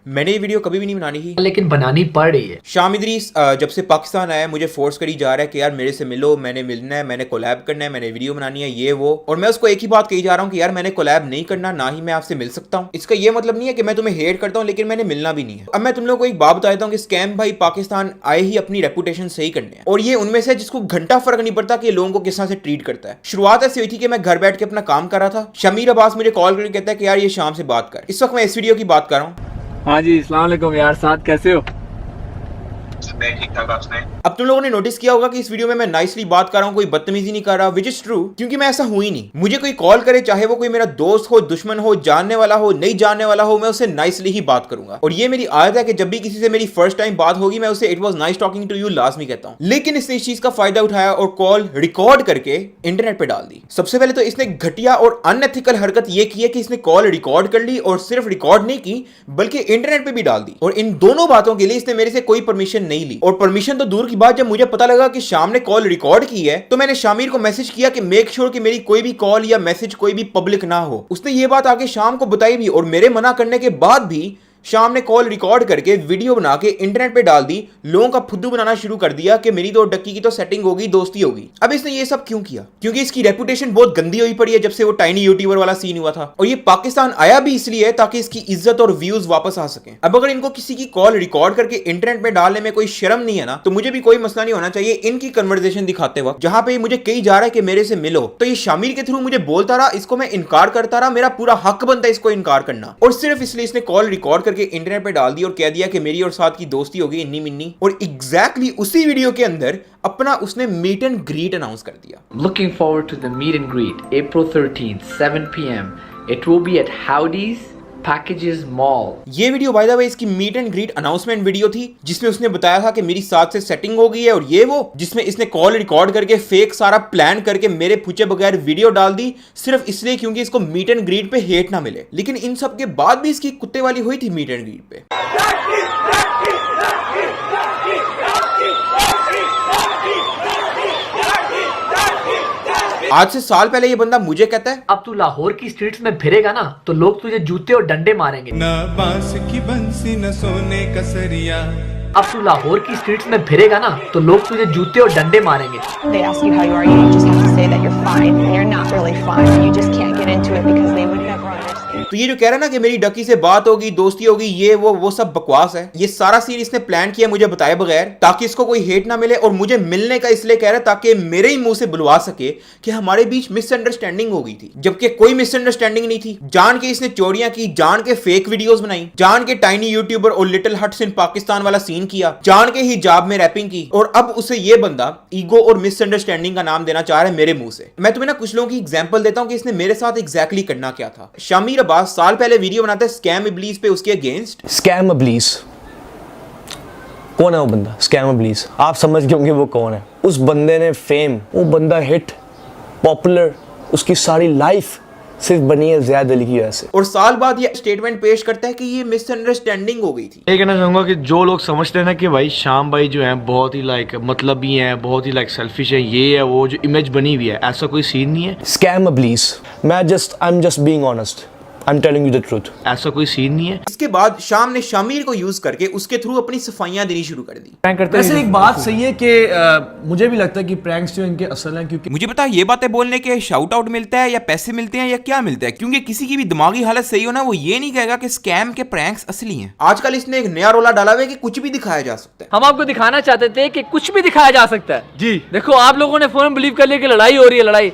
मैंने ये वीडियो कभी भी नहीं बनानी थी, लेकिन बनानी पड़ रही है। शाम इदरीस जब से पाकिस्तान आया मुझे फोर्स करी जा रहा है कि यार मेरे से मिलो, मैंने मिलना है, मैंने कोलैब करना है, मैंने वीडियो बनानी है, ये वो। और मैं उसको एक ही बात कही जा रहा हूँ कि यार मैंने कोलैब नहीं करना, ना ही मैं आपसे मिल सकता हूँ। इसका ये मतलब नहीं है कि मैं तुम्हें हेट करता हूँ, लेकिन मैंने मिलना भी नहीं है। अब मैं तुम लोगों को एक बात बताता हूँ कि स्कैम भाई पाकिस्तान आए ही अपनी रेपुटेशन सही करने हैं, और ये उनमें से जिसको घंटा फर्क नहीं पड़ता कि लोगों को किस तरह से ट्रीट करता है। शुरुआत ऐसी हुई थी कि मैं घर बैठ के अपना काम कर रहा था, शमीर अब्बास मुझे कॉल करके कहता है कि यार ये शाम से बात कर। इस वक्त मैं इस वीडियो की बात कर रहा हूँ। हाँ जी, अस्सलाम वालेकुम यार, साथ कैसे हो? ठीक ठाक। आपने अब तुम लोगों ने नोटिस किया होगा कि इस वीडियो में मैं नाइसली बात कर रहा हूं, कोई बदतमीजी नहीं कर रहा, विच इज ट्रू, क्योंकि मैं ऐसा हूं ही नहीं। मुझे कोई कॉल करे, चाहे वो कोई मेरा दोस्त हो, दुश्मन हो, जानने वाला हो, नहीं जानने वाला हो, मैं उससे नाइसली ही बात करूंगा। और ये मेरी आदत है कि जब भी किसी से मेरी फर्स्ट टाइम बात होगी मैं उसे it was nice talking to you लाजमी कहता हूं। लेकिन इसने इस चीज का फायदा उठाया और कॉल रिकॉर्ड करके इंटरनेट पे डाल दी। सबसे पहले तो इसने घटिया और अनएथिकल हरकत ये की है कि इसने कॉल रिकॉर्ड कर ली, और सिर्फ रिकॉर्ड नहीं की बल्कि इंटरनेट पे भी डाल दी। और इन दोनों बातों के लिए इसने मेरे से कोई परमिशन नहीं ली। और परमिशन तो दूर की बात, जब मुझे पता लगा कि शाम ने कॉल रिकॉर्ड की है तो मैंने शामिर को मैसेज किया कि मेक श्योर कि मेरी कोई भी कॉल या मैसेज कोई भी पब्लिक ना हो। उसने ये बात आगे शाम को बताई भी, और मेरे मना करने के बाद भी शाम ने कॉल रिकॉर्ड करके वीडियो बना के इंटरनेट पे डाल दी, लोगों का फुद्दू बनाना शुरू कर दिया कि मेरी तो डक्की की तो सेटिंग होगी, दोस्ती होगी। अब इसने ये सब क्यों किया? क्योंकि इसकी रेपुटेशन बहुत गंदी हुई पड़ी है जब से वो टाइनी यूट्यूबर वाला सीन हुआ था। और ये पाकिस्तान आया भी इसलिए ताकि इसकी इज्जत और व्यूज वापस आ सके। अब अगर इनको किसी की कॉल रिकॉर्ड करके इंटरनेट में डालने में कोई शर्म नहीं है ना, तो मुझे भी कोई मसला नहीं होना चाहिए इनकी कन्वर्सेशन दिखाते वक्त जहां पे मुझे कही जा रहा है कि मेरे से मिलो, तो ये शामिर के थ्रू मुझे बोलता रहा, इसको मैं इनकार करता रहा, मेरा पूरा हक बनता है इसको इनकार करना। और सिर्फ इसलिए इसने कॉल रिकॉर्ड करके इंटरनेट पे डाल और कह दिया कि मेरी और साथ की दोस्ती हो गई इन्नी मिन्नी। और एग्जैक्टली उसी वीडियो के अंदर अपना उसने मीट एंड ग्रीट अनाउंस कर दिया। Looking forward to the meet and greet, April 13th, 7 p.m. It will be at Howdy's Packages Mall. ये वीडियो बाय द वे इसकी meet and greet announcement video थी, जिसमें उसने बताया था कि मेरी साथ से सेटिंग हो गई है, और ये वो जिसमें इसने कॉल रिकॉर्ड करके फेक सारा प्लान करके मेरे पूछे बगैर वीडियो डाल दी, सिर्फ इसलिए क्योंकि इसको मीट एंड ग्रीट पे हेट ना मिले। लेकिन इन सब के बाद भी इसकी कुत्ते वाली हुई थी मीट एंड ग्रीट पे। आज से साल पहले ये बंदा मुझे कहता है अब तू लाहौर की स्ट्रीट्स में फिरेगा ना तो लोग तुझे जूते और डंडे मारेंगे। न बांस की बंसी न सोने का सरिया। अब तू लाहौर की स्ट्रीट्स में फिरेगा ना तो लोग तुझे जूते और डंडे मारेंगे। They ask you how you are, you just have to say that you're fine, and you're not really fine. You just can't get into it because they would never understand. तो ये जो कह रहा है ना कि मेरी डकी से बात होगी, दोस्ती होगी, ये वो सब बकवास है। ये सारा सीन इसने प्लान किया मुझे बताए बगैर, ताकि इसको कोई हेट ना मिले। और मुझे मिलने का इसलिए कह रहा है ताकि मेरे ही मुंह से बुलवा सके कि हमारे बीच मिसअंडरस्टैंडिंग हो गई थी, जबकि कोई मिसअंडरस्टैंडिंग नहीं थी। जान के इसने चोरियां की, जान के फेक वीडियोस बनाई, जान के टाइनी यूट्यूबर और लिटिल हट्स इन पाकिस्तान वाला सीन किया, जान के हिजाब में रैपिंग की। और अब उसे ये बंदा ईगो और मिसअंडरस्टैंडिंग का नाम देना चाह रहा है मेरे मुंह से। मैं तुम्हें ना कुछ लोगों की एग्जांपल देता हूं कि इसने मेरे साथ एग्जैक्टली करना क्या था। शामिर अब्बास साल पहले वीडियो बनाता है स्कैम इब्लीस पे, उसके अगेंस्ट। स्कैम इब्लीस कौन है? वो बंदा स्कैम इब्लीस, आप समझ गए होंगे वो कौन है। उस बंदे ने फेम, वो बंदा हिट पॉपुलर, उसकी सारी लाइफ सिर्फ बनी है ज़ियाद अली की वजह से। और साल बाद ये स्टेटमेंट पेश करता है कि ये मिसअंडरस्टैंडिंग हो गई थी। ये कहना चाहूंगा कि जो लोग समझते हैं ना कि भाई शाम भाई जो है बहुत ही मतलबी हैं, बहुत ही सेल्फिश है, ये है वो, जो इमेज बनी हुई है, ऐसा कोई सीन नहीं है। स्कैम इब्लीस, I am just being honest, I am telling you the truth. ऐसा कोई सीन नहीं है। इसके बाद शाम ने शामिर को यूज करके उसके थ्रू अपनी सफाइयां देनी शुरू कर दी। वैसे एक बात सही है कि मुझे भी लगता है कि प्रैंक्स जो इनके असल हैं, क्योंकि मुझे पता ये बातें बोलने के शाउट आउट मिलता है या पैसे मिलते हैं या क्या मिलता है, क्योंकि किसी की भी दिमागी हालत सही हो ना, वो ये नहीं कहेगा कि स्कैम के प्रैंक्स असली हैं। आजकल इसने एक नया रोला डाला हुआ है कि कुछ भी दिखाया जा सकता है। हम आपको दिखाना चाहते थे कि कुछ भी दिखाया जा सकता है। जी देखो, आप लोगों ने फौरन बिलीव कर लिया कि लड़ाई हो रही है, लड़ाई।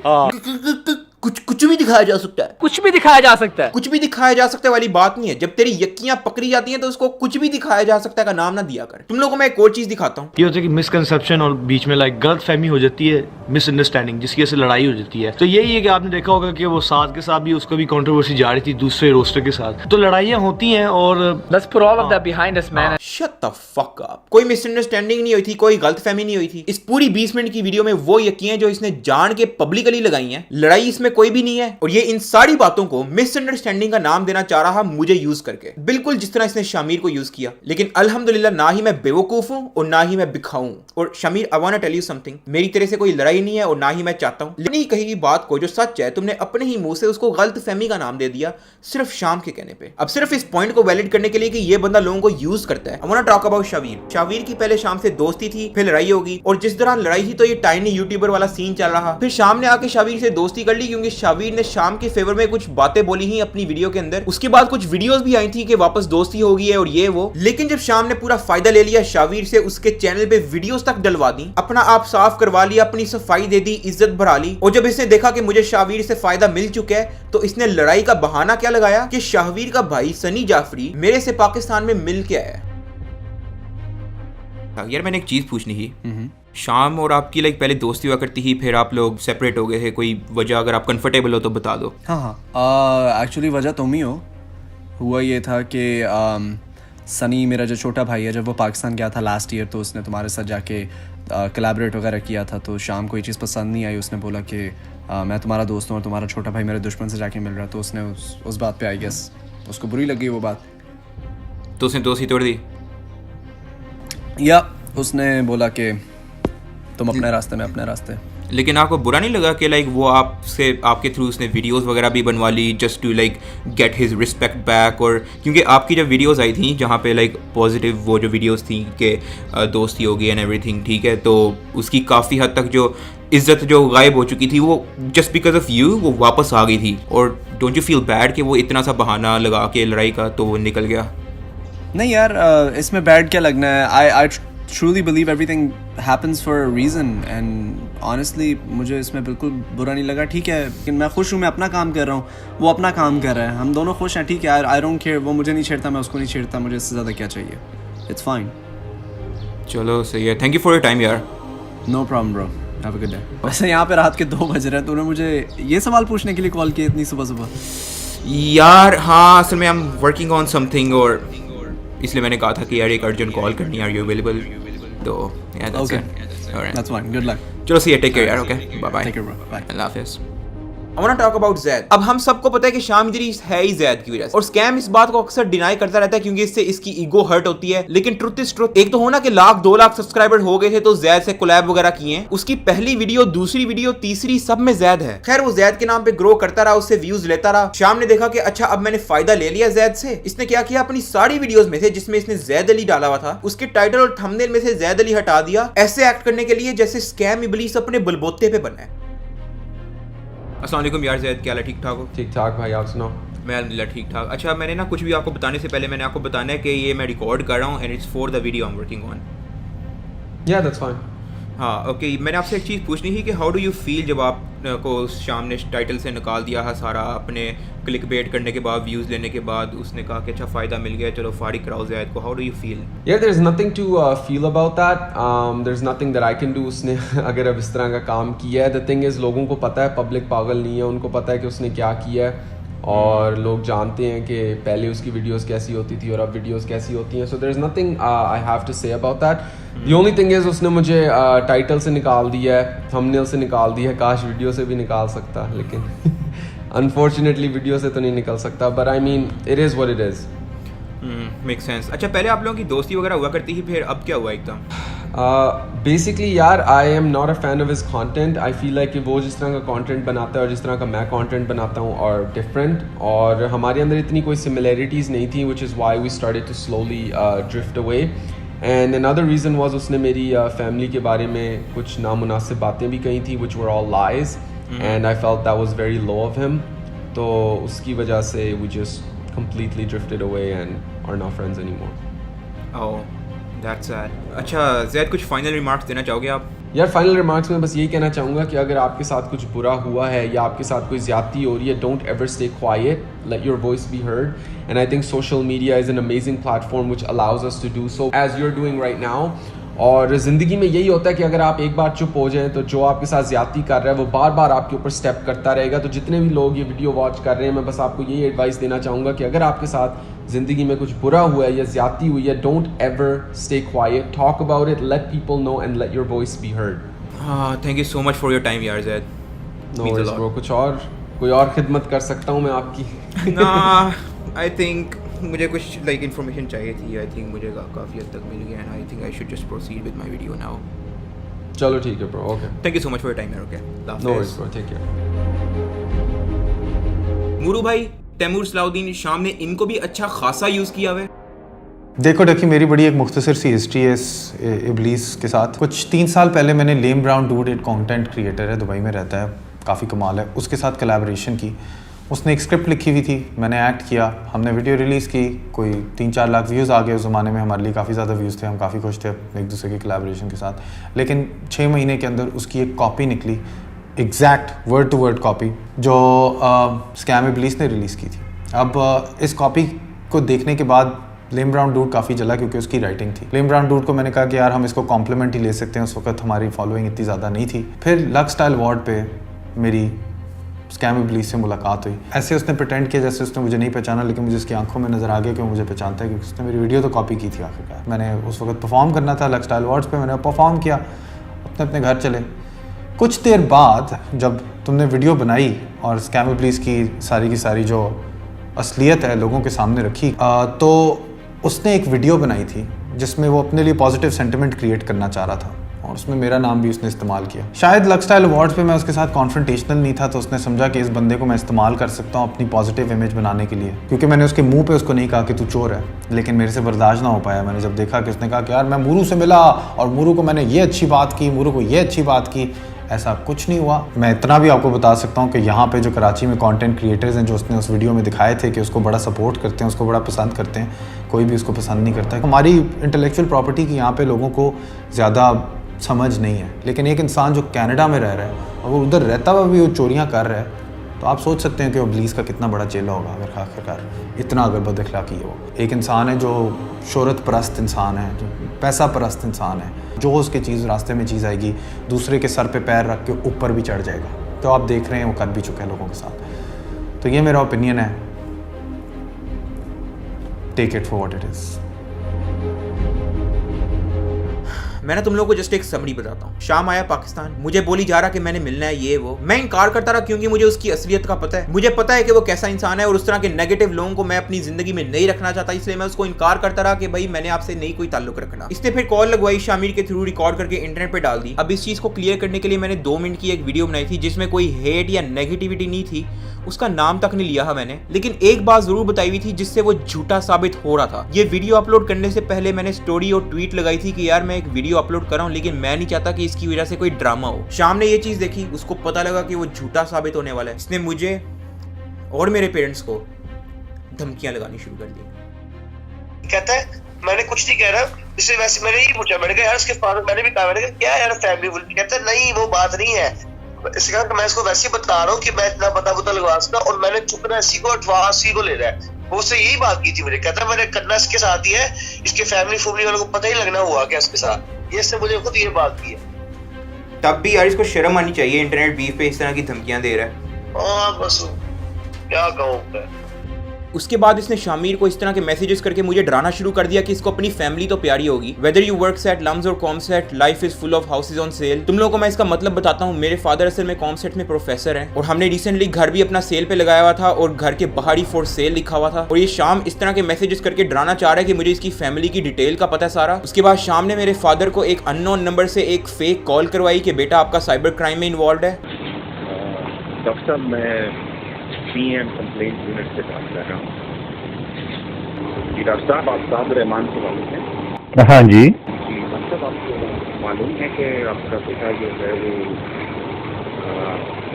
कुछ भी दिखाया जा सकता है, कुछ भी दिखाया जा सकता है। कुछ भी दिखाया जा सकता है वाली बात नहीं है। जब तेरी यक्कियां पकड़ी जाती हैं तो उसको कुछ भी दिखाया जा सकता है का नाम ना दिया कर। तुम लोगों को मैं एक और चीज दिखाता हूँ। ये होता है कि मिसकंसेप्शन और बीच में गलत फहमी हो जाती है, मिसअंडरस्टैंडिंग, जिसकी वजह से लड़ाई हो जाती है। तो यही है कि आपने देखा होगा कि वो साथ के साथ भी उसको भी कंट्रोवर्सी जा रही थी दूसरे रोस्टर के साथ, तो लड़ाइयाँ होती हैं। और Let's put all of that behind us, man. Shut the fuck up. कोई मिसअंडरस्टैंडिंग नहीं हुई थी, कोई गलतफहमी नहीं हुई थी। इस पूरी 20 मिनट की वीडियो में वो यक्कियां जो इसने जान के पब्लिकली लगाई हैं, लड़ाई इसमें में कोई भी नहीं है और ये इन सारी बातों को मिसअंडरस्टैंडिंग का नाम देना चाह रहा मुझे यूज करके, बिल्कुल जिस तरह इसने शामिर को यूज किया। लेकिन अल्हम्दुलिल्लाह ना ही मैं बेवकूफ हूं और ना ही मैं बिखाऊ हूं। और Shamir, I want to tell you something, मेरी तरह से कोई लड़ाई नहीं है और ना ही मैं चाहता हूं। लेकिन कही गई बात को जो सच है तुमने अपने ही मुंह से उसको गलत फहमी का नाम दे दिया सिर्फ शाम के कहने पे। अब सिर्फ इस पॉइंट को वैलिड करने के लिए कि ये बंदा लोगों को यूज करता है, I want to talk about Shavir. Shavir की पहले शाम से दोस्ती थी, फिर लड़ाई होगी और जिस दौरान लड़ाई थी तो ये टाइनी यूट्यूबर वाला सीन चल रहा। फिर शाम ने आके शावीर से दोस्ती कर ली क्योंकि शावीर ने शाम के फेवर में कुछ बातें बोली ही अपनी वीडियो के अंदर। उसके बाद कुछ वीडियोस भी आई थी कि वापस दोस्ती हो गई है और ये वो। लेकिन जब शाम ने पूरा फायदा ले लिया शावीर से, उसके चैनल पे वीडियोस तक डलवा दी, अपना आप साफ करवा लिया, अपनी सफाई दे दी, इज्जत बढ़ा ली, और जब इसने देखा कि मुझे शावीर से फायदा मिल चुका है तो इसने लड़ाई का बहाना क्या लगाया कि शावीर का भाई सनी जाफरी मेरे से पाकिस्तान में मिल के आया। यार मैंने एक चीज पूछनी थी, शाम और आपकी लाइक पहले दोस्ती हुआ करती थी, फिर आप लोग सेपरेट हो गए थे, कोई वजह अगर आप कंफर्टेबल हो तो बता दो। हाँ एक्चुअली वजह तुम ही हो। हुआ ये था कि सनी मेरा जो छोटा भाई है, जब वो पाकिस्तान गया था लास्ट ईयर तो उसने तुम्हारे साथ जाके कोलैबोरेट वगैरह किया था। तो शाम को ये चीज़ पसंद नहीं आई, उसने बोला कि मैं तुम्हारा दोस्त हूँ और तुम्हारा छोटा भाई मेरे दुश्मन से जाके मिल रहा है। तो उसने उस बात पे आई गेस उसको बुरी लगी वो बात, तो उसने दोस्ती तोड़ दी। या उसने बोला कि तुम अपने रास्ते में अपने रास्ते। लेकिन आपको बुरा नहीं लगा कि लाइक वो आपसे आपके थ्रू उसने वीडियोस वगैरह भी बनवा ली just to like get his respect back? और क्योंकि आपकी जब वीडियोस आई थी जहाँ पे लाइक पॉजिटिव वो जो वीडियोस थी कि दोस्ती होगी एंड एवरीथिंग ठीक है, तो उसकी काफ़ी हद तक जो इज्जत जो गायब हो चुकी थी वो जस्ट बिकॉज ऑफ यू वो वापस आ गई थी। और डोंट यू फील बैड कि वो इतना सा बहाना लगा के लड़ाई का तो वो निकल गया? नहीं यार, इसमें बैड क्या लगना है। आई truly believe everything happens for a reason and honestly मुझे इसमें बिल्कुल बुरा नहीं लगा। ठीक है, लेकिन मैं खुश हूँ, मैं अपना काम कर रहा हूँ, वो अपना काम कर रहा है, हम दोनों खुश हैं। ठीक है, आई डोंट केयर, वो मुझे नहीं छेड़ता, मैं उसको नहीं छेड़ता, मुझे इससे ज़्यादा क्या चाहिए। It's fine. चलो सही है, thank you for your time यार। No problem bro, have a good day. वैसे यहाँ पे रात के 2 बज रहे हैं, तूने मुझे ये सवाल पूछने के लिए कॉल किया इतनी सुबह सुबह? यार हाँ, असल में I am working on something और इसलिए मैंने कहा था कि यार एक अर्जेंट कॉल करनी है, आर यू अवेलेबल? तो yeah, that's it. All right. That's fine. Good luck. चलो सी टेक केयर यार, okay bye bye. Take care bro. Bye. अल्लाह हाफिज़। I want to talk about Zaid। अब हम सबको पता है कि शाम इदरीस है ही Zaid की वजह से, और स्कैम इस बात को अक्सर डिनाई करता रहता है क्योंकि इससे इसकी ईगो हर्ट होती है। लेकिन ट्रुथ इज ट्रुथ, एक तो होना कि 1-2 लाख सब्सक्राइबर हो गए थे तो Zaid से कोलैब वगैरह किए हैं, उसकी पहली वीडियो, दूसरी वीडियो, तीसरी, सब में Zaid है। खैर वो Zaid के नाम पे ग्रो करता रहा, उससे व्यूज लेता रहा। शाम ने देखा कि अच्छा अब मैंने फायदा ले लिया Zaid से, इसने क्या किया, अपनी सारी वीडियोस में से जिसमें इसने Zaid अली डाला हुआ था उसके टाइटल और थंबनेल में से Zaid अली हटा दिया, ऐसे एक्ट करने के लिए जैसे स्कैम इबलीस अपने बलबोते पे बना है। अस्सलाम वालेकुम यार Zaid, क्या हाल है? ठीक ठाक हो? ठीक ठाक भाई, आप सुनाओ? मैं अल्हम्दुलिल्लाह ठीक ठाक। अच्छा मैंने ना कुछ भी आपको बताने से पहले मैंने आपको बताना है कि ये मैं रिकॉर्ड कर रहा हूँ and it's for the video I am working on. या दैट्स फाइन। हाँ ओके, मैंने आपसे एक चीज़ पूछनी थी कि हाउ डू यू फील जब आप को शाम ने टाइटल से निकाल दिया है सारा, अपने क्लिक बेट करने के बाद, व्यूज़ लेने के बाद उसने कहा कि अच्छा फ़ायदा मिल गया, चलो फारिग कराओ Zaid को, हाउ डू यू फील? यार there is nothing to feel about that, there is nothing that I can do. उसने अगर अब इस तरह का काम किया है, द थिंग इज़ लोगों को पता है, पब्लिक पागल नहीं है, उनको पता है कि उसने क्या किया है और लोग जानते हैं कि पहले उसकी वीडियोस कैसी होती थी और अब वीडियोस कैसी होती हैं। So there is nothing I have to say about that. The only thing is उसने मुझे टाइटल से निकाल दिया है, थंबनेल से निकाल दिया है, काश वीडियो से भी निकाल सकता, लेकिन अनफॉर्चुनेटली वीडियो से तो नहीं निकल सकता, but I mean it is what it is. Make sense. अच्छा पहले आप लोगों की दोस्ती वगैरह हुआ करती थी, फिर अब क्या हुआ एकदम? बेसिकली यार I am not a fan of his content. I feel like कि वो जिस तरह का कंटेंट बनाता है और जिस तरह का मैं कंटेंट बनाता हूँ और डिफरेंट, और हमारे अंदर इतनी कोई सिमिलैरिटीज़ नहीं थी, which is why we started to slowly drift away. And another reason was उसने मेरी फैमिली के बारे में कुछ नामुनासिब बातें भी कही थी, which were all lies, and I felt that was very low of him. तो उसकी वजह से we just completely drifted away and are not friends anymore. Oh, that's sad. अच्छा Zaid, कुछ फाइनल रिमार्क्स देना चाहोगे आप? यार फाइनल रिमार्क्स में बस यही कहना चाहूँगा कि अगर आपके साथ कुछ बुरा हुआ है या आपके साथ कोई ज़्यादती हो रही है, don't ever stay quite, let your voice be heard. And I think social media is an amazing platform which allows us to do so as you're doing right now. और ज़िंदगी में यही होता है कि अगर आप एक बार चुप हो जाएं तो जो आपके साथ ज़्यादती कर रहा है वो बार बार आपके ऊपर स्टेप करता रहेगा। तो जितने भी लोग ये वीडियो वॉच कर रहे हैं, मैं बस आपको यही एडवाइस देना चाहूँगा कि अगर आपके साथ ज़िंदगी में कुछ बुरा हुआ है या ज़्यादती हुई है, don't ever stay quiet, talk about it, let people know and let your voice be heard. हाँ, thank you so much for your time यार Zaid। नो वरीज ब्रो, कुछ और कोई और खिदमत कर सकता हूँ मैं आपकी? ना, आई थिंक मुझे कुछ लाइक इन्फॉर्मेशन चाहिए थी। आई थिंक मुझे काफ़ी हद तक मिल गया and I think I should just proceed with my video now. चलो ठीक है bro, okay. Thank you so much for your time यार। Okay, no worries bro, take care. Muru भाई, तैमूर सलाउद्दीन शाम ने इनको भी अच्छा खासा यूज़ किया हुआ है। देखो मेरी बड़ी एक मुख्तसर सी हिस्ट्री है इस इब्लीस के साथ। कुछ 3 साल पहले मैंने लेम ब्राउन डूड, एक कंटेंट क्रिएटर है, दुबई में रहता है, काफ़ी कमाल है, उसके साथ कोलैबोरेशन की। उसने एक स्क्रिप्ट लिखी हुई थी, मैंने एक्ट किया, हमने वीडियो रिलीज़ की, कोई 3-4 लाख व्यूज़ आ गए उस ज़माने में। हमारे लिए काफ़ी ज़्यादा व्यूज़ थे, हम काफ़ी खुश थे एक दूसरे के कोलैबोरेशन के साथ। लेकिन 6 महीने के अंदर उसकी एक कॉपी निकली, exact word to word copy, जो स्कैम इब्लीस ने रिलीज़ की थी। अब इस कॉपी को देखने के बाद लेम ब्राउन डूड काफ़ी जला, क्योंकि उसकी राइटिंग थी। लेम ब्राउन डूड को मैंने कहा कि यार हम इसको कॉम्प्लीमेंट ही ले सकते हैं, उस वक्त हमारी फॉलोइंग इतनी ज़्यादा नहीं थी। फिर लक्स स्टाइल अवार्ड पे मेरी स्कैम इब्लीस से मुलाकात हुई। ऐसे उसने प्रिटेंड किया जैसे उसने मुझे नहीं पहचाना, लेकिन मुझे उसकी आंखों में नज़र आ गया कि वो मुझे पहचानता है, क्योंकि उसने मेरी वीडियो तो कॉपी की थी आखिरकार। मैंने उस वक्त परफॉर्म करना था लक्स स्टाइल अवार्ड्स पे, मैंने परफॉर्म किया, अपने अपने घर चले। कुछ देर बाद जब तुमने वीडियो बनाई और स्कैम इब्लीस की सारी जो असलियत है लोगों के सामने रखी, तो उसने एक वीडियो बनाई थी जिसमें वो अपने लिए पॉजिटिव सेंटिमेंट क्रिएट करना चाह रहा था, और उसमें मेरा नाम भी उसने इस्तेमाल किया। शायद लक्स स्टाइल अवार्ड्स पे मैं उसके साथ कॉन्फ्रंटेशनल नहीं था, तो उसने समझा कि इस बंदे को मैं इस्तेमाल कर सकता हूँ अपनी पॉजिटिव इमेज बनाने के लिए, क्योंकि मैंने उसके मुंह पे उसको नहीं कहा कि तू चोर है, लेकिन मेरे से बर्दाश्त ना हो पाया। मैंने जब देखा कि उसने कहा कि यार मैं मुरू से मिला और मुरू को मैंने ये अच्छी बात की, मुरू को ये अच्छी बात की, ऐसा कुछ नहीं हुआ। मैं इतना भी आपको बता सकता हूँ कि यहाँ पे जो कराची में कंटेंट क्रिएटर्स हैं, जो उसने उस वीडियो में दिखाए थे कि उसको बड़ा सपोर्ट करते हैं, उसको बड़ा पसंद करते हैं, कोई भी उसको पसंद नहीं करता है। हमारी इंटेलेक्चुअल प्रॉपर्टी की यहाँ पे लोगों को ज़्यादा समझ नहीं है, लेकिन एक इंसान जो कनाडा में रह रहा है और वो उधर रहता हुआ भी वो चोरियाँ कर रहा है, तो आप सोच सकते हैं कि इब्लीस का कितना बड़ा चेला होगा अगर आखिरकार इतना अगर बदअखलाकी है। वो एक इंसान है जो शोहरत परस्त इंसान है, जो पैसा परस्त इंसान है, जो उसके चीज़ रास्ते में चीज़ आएगी दूसरे के सर पे पैर रख के ऊपर भी चढ़ जाएगा। तो आप देख रहे हैं वो कर भी चुका है लोगों के साथ। तो ये मेरा ओपिनियन है, take it for what it is. मैं ना तुम लोगों को जस्ट एक समरी बताता हूँ। शाम आया पाकिस्तान, मुझे बोली जा रहा कि मैंने मिलना है ये वो, मैं इनकार करता रहा क्योंकि मुझे उसकी असलियत का पता है। मुझे पता है कि वो कैसा इंसान है और उस तरह के नेगेटिव लोगों को मैं अपनी जिंदगी में नहीं रखना चाहता, इसलिए मैं उसको इनकार करता रहा कि भाई मैंने आपसे नहीं कोई ताल्लुक रखना। इसने फिर कॉल लगवाई, शामिर के थ्रू रिकॉर्ड करके इंटरनेट पे डाल दी। अब इस चीज को क्लियर करने के लिए मैंने 2 मिनट की एक वीडियो बनाई थी जिसमें कोई हेट या नेगेटिविटी नहीं थी, उसका नाम तक नहीं लिया है मैंने, लेकिन एक बात जरूर बताई हुई थी जिससे वो झूठा साबित हो रहा था। ये वीडियो अपलोड करने से पहले मैंने स्टोरी और ट्वीट लगाई थी कि यार मैं एक वीडियो अपलोड कर रहा हूँ, लेकिन मैं नहीं चाहता कि इसकी वजह से कोई ड्रामा हो। शाम ने ये चीज देखी, उसको पता लगा कि वो झूठा साबित होने वाला है। इसने मुझे और मेरे पेरेंट्स को धमकियां लगानी शुरू कर दी। कहता है मैंने कुछ नहीं कह रहा, इससे वैसे मैंने ही पूछा, मैंने कहा यार उसके फादर, मैंने भी कहा, मैंने कहा क्या यार फैमिली वुल, कहता है नहीं वो बात नहीं है। इससे कहा कि मैं इसको वैसे ही बता रहा हूँ कि मैं इतना पता लगवा सकता, और मैंने चुपना इसी को एडवांस ही को ले रहा है। वो उससे यही बात की थी मुझे, कहता है मैंने करना इसके साथ ही है, इसके फैमिली वालों को पता ही लगना हुआ क्या इसके साथ, ये इसने मुझे खुद ये बात की है। तब भी यार इसको शर्म आनी चाहिए, इंटरनेट बीफ पे इस तरह की धमकियां दे रहा है। हाँ बस क्या कहूँ मैं। उसके बाद इसने शामिर को इस तरह के मैसेजेस करके मुझे डराना शुरू कर दिया कि इसको अपनी फैमिली तो प्यारी होगी, whether you work at LUMS or COMSATS, life is full of houses on sale. तुम लोगों को मैं इसका मतलब बताता हूँ, मेरे फादर असल में कॉमसेट में प्रोफेसर हैं और हमने रिसेंटली घर भी अपना सेल पे लगाया हुआ था और घर के बाहर ही फॉर सेल लिखा हुआ था। और ये शाम इस तरह के मैसेजेस करके डराना चाह रहा है कि मुझे इसकी फैमिली की डिटेल का पता है सारा। उसके बाद शाम ने मेरे फादर को एक अननोन नंबर से एक फेक कॉल करवाई कि बेटा आपका साइबर क्राइम में इन्वॉल्व है। डॉक्टर साहब मैं PM कंप्लेंट यूनिट से बात कर रहा हूँ। डॉक्टर साहब आप साहब रहमान से मालूम है? हाँ जी डॉक्टर साहब आपको मालूम है कि आपका पिता जो है वो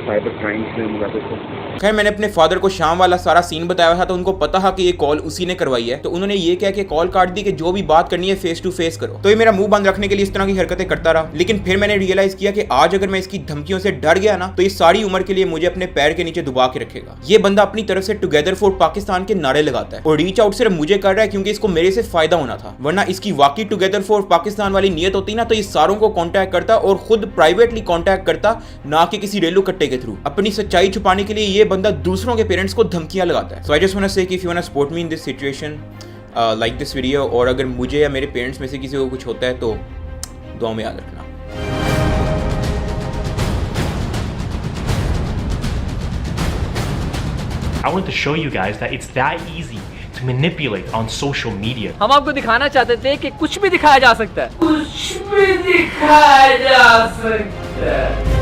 साइबर क्राइम्स में मुलविस है? खैर मैंने अपने फादर को शाम वाला सारा सीन बताया था, तो उनको पता था कि ये कॉल उसी ने करवाई है, तो उन्होंने ये कह के कॉल काट दी कि जो भी बात करनी है फेस टू फेस करो। तो ये मेरा मुंह बंद रखने के लिए इस तरह की हरकतें करता रहा, लेकिन फिर मैंने रियलाइज किया कि आज अगर मैं इसकी धमकियों से डर गया ना, तो ये सारी उम्र के लिए मुझे अपने पैर के नीचे दुबा के रखेगा। ये बंदा अपनी तरफ से टुगेदर फॉर पाकिस्तान के नारे लगाता है और रीच आउट सिर्फ मुझे कर रहा है क्योंकि इसको मेरे से फायदा होना था, वरना इसकी वाकई टुगेदर फॉर पाकिस्तान वाली नीयत होती ना तो ये सारों को कॉन्टैक्ट करता और खुद प्राइवेटली कॉन्टैक्ट करता, ना कि किसी रेलू कट्टे के थ्रू। अपनी सच्चाई छुपाने के लिए ये बंदा दूसरों के पेरेंट्स को धमकियां लगाता है। So I just want to say कि if you want to support me in this situation, like this video, और अगर मुझे या मेरे पेरेंट्स में से किसी को कुछ होता है तो दुआ में याद रखना। I wanted to show you guys that it's that easy to manipulate on social media. हम आपको दिखाना चाहते थे कि कुछ भी दिखाया जा सकता है, कुछ भी दिखाया जा सकता है।